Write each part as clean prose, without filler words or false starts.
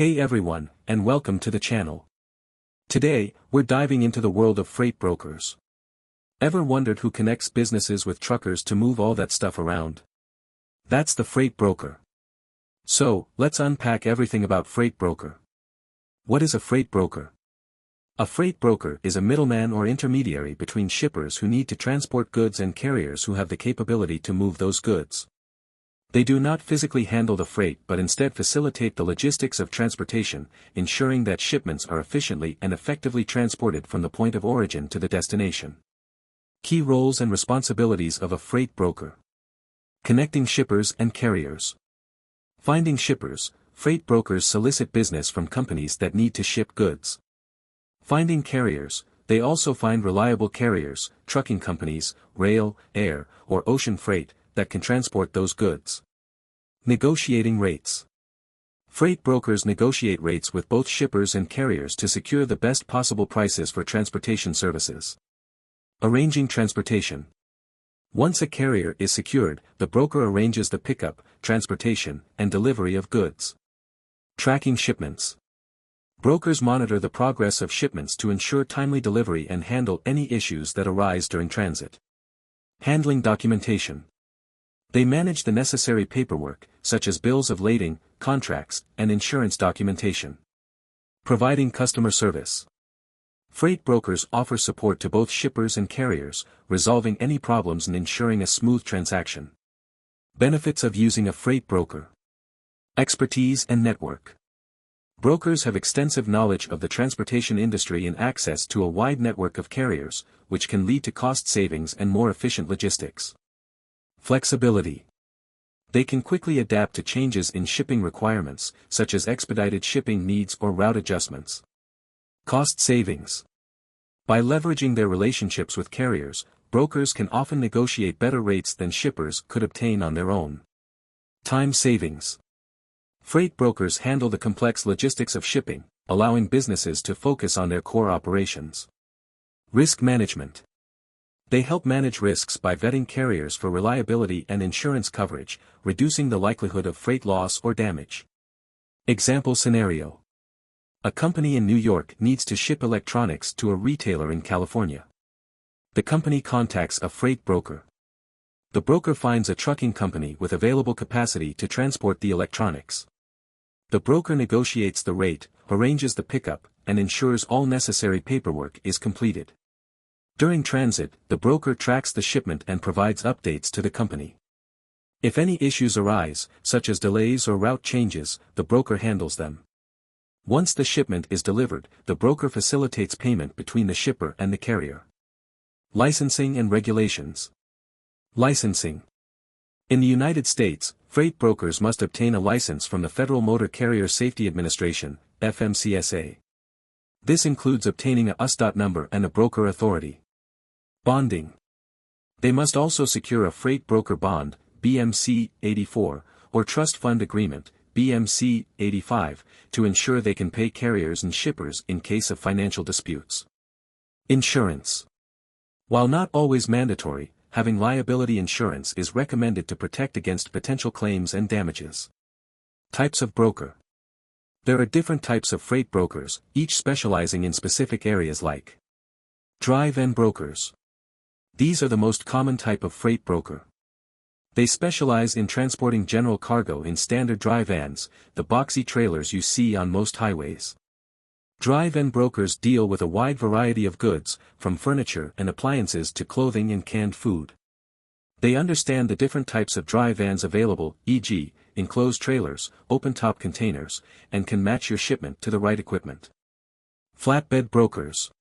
Hey everyone, and welcome to the channel. Today, we're diving into the world of freight brokers. Ever wondered who connects businesses with truckers to move all that stuff around? That's the freight broker. So, let's unpack everything about freight broker. What is a freight broker? A freight broker is a middleman or intermediary between shippers who need to transport goods and carriers who have the capability to move those goods. They do not physically handle the freight but instead facilitate the logistics of transportation, ensuring that shipments are efficiently and effectively transported from the point of origin to the destination. Key roles and responsibilities of a freight broker. Connecting shippers and carriers. Finding shippers, freight brokers solicit business from companies that need to ship goods. Finding carriers, they also find reliable carriers, trucking companies, rail, air, or ocean freight, that can transport those goods. Negotiating rates. Freight brokers negotiate rates with both shippers and carriers to secure the best possible prices for transportation services. Arranging transportation. Once a carrier is secured, the broker arranges the pickup, transportation, and delivery of goods. Tracking shipments. Brokers monitor the progress of shipments to ensure timely delivery and handle any issues that arise during transit. Handling documentation. They manage the necessary paperwork, such as bills of lading, contracts, and insurance documentation. Providing customer service. Freight brokers offer support to both shippers and carriers, resolving any problems and ensuring a smooth transaction. Benefits of using a freight broker. Expertise and network. Brokers have extensive knowledge of the transportation industry and access to a wide network of carriers, which can lead to cost savings and more efficient logistics. Flexibility. They can quickly adapt to changes in shipping requirements, such as expedited shipping needs or route adjustments. Cost savings. By leveraging their relationships with carriers, brokers can often negotiate better rates than shippers could obtain on their own. Time savings. Freight brokers handle the complex logistics of shipping, allowing businesses to focus on their core operations. Risk management. They help manage risks by vetting carriers for reliability and insurance coverage, reducing the likelihood of freight loss or damage. Example scenario. A company in New York needs to ship electronics to a retailer in California. The company contacts a freight broker. The broker finds a trucking company with available capacity to transport the electronics. The broker negotiates the rate, arranges the pickup, and ensures all necessary paperwork is completed. During transit, the broker tracks the shipment and provides updates to the company. If any issues arise, such as delays or route changes, the broker handles them. Once the shipment is delivered, the broker facilitates payment between the shipper and the carrier. Licensing and regulations. Licensing. In the United States, freight brokers must obtain a license from the Federal Motor Carrier Safety Administration, FMCSA. This includes obtaining a USDOT number and a broker authority. Bonding. They must also secure a freight broker bond, BMC 84, or trust fund agreement, BMC 85, to ensure they can pay carriers and shippers in case of financial disputes. Insurance. While not always mandatory, having liability insurance is recommended to protect against potential claims and damages. Types of broker. There are different types of freight brokers, each specializing in specific areas like dry van brokers. These are the most common type of freight broker. They specialize in transporting general cargo in standard dry vans, the boxy trailers you see on most highways. Dry van brokers deal with a wide variety of goods, from furniture and appliances to clothing and canned food. They understand the different types of dry vans available, e.g., enclosed trailers, open-top containers, and can match your shipment to the right equipment. Flatbed brokers.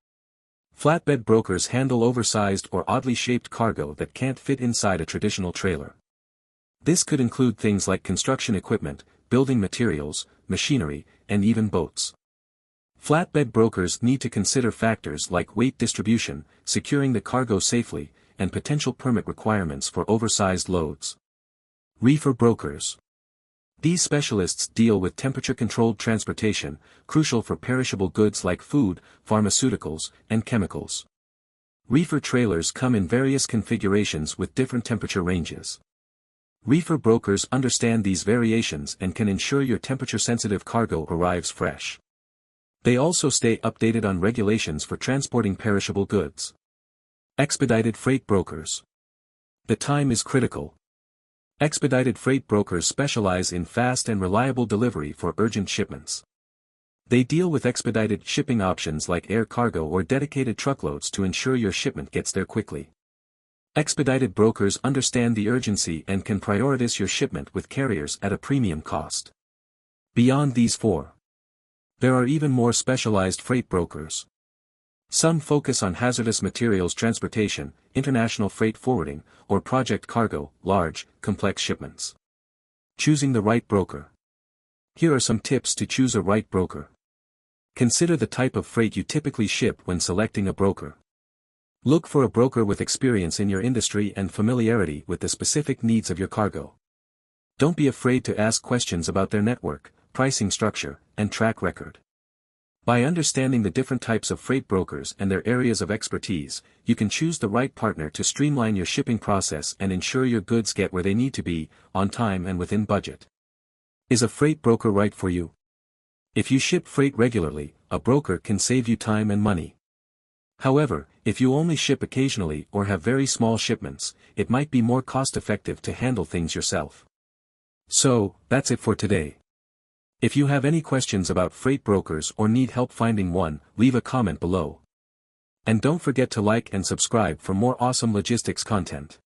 Flatbed brokers handle oversized or oddly shaped cargo that can't fit inside a traditional trailer. This could include things like construction equipment, building materials, machinery, and even boats. Flatbed brokers need to consider factors like weight distribution, securing the cargo safely, and potential permit requirements for oversized loads. Reefer brokers. These specialists deal with temperature-controlled transportation, crucial for perishable goods like food, pharmaceuticals, and chemicals. Reefer trailers come in various configurations with different temperature ranges. Reefer brokers understand these variations and can ensure your temperature-sensitive cargo arrives fresh. They also stay updated on regulations for transporting perishable goods. Expedited freight brokers. The time is critical. Expedited freight brokers specialize in fast and reliable delivery for urgent shipments. They deal with expedited shipping options like air cargo or dedicated truckloads to ensure your shipment gets there quickly. Expedited brokers understand the urgency and can prioritize your shipment with carriers at a premium cost. Beyond these four, there are even more specialized freight brokers. Some focus on hazardous materials transportation, international freight forwarding, or project cargo, large, complex shipments. Choosing the right broker. Here are some tips to choose a right broker. Consider the type of freight you typically ship when selecting a broker. Look for a broker with experience in your industry and familiarity with the specific needs of your cargo. Don't be afraid to ask questions about their network, pricing structure, and track record. By understanding the different types of freight brokers and their areas of expertise, you can choose the right partner to streamline your shipping process and ensure your goods get where they need to be, on time and within budget. Is a freight broker right for you? If you ship freight regularly, a broker can save you time and money. However, if you only ship occasionally or have very small shipments, it might be more cost-effective to handle things yourself. So, that's it for today. If you have any questions about freight brokers or need help finding one, leave a comment below. And don't forget to like and subscribe for more awesome logistics content.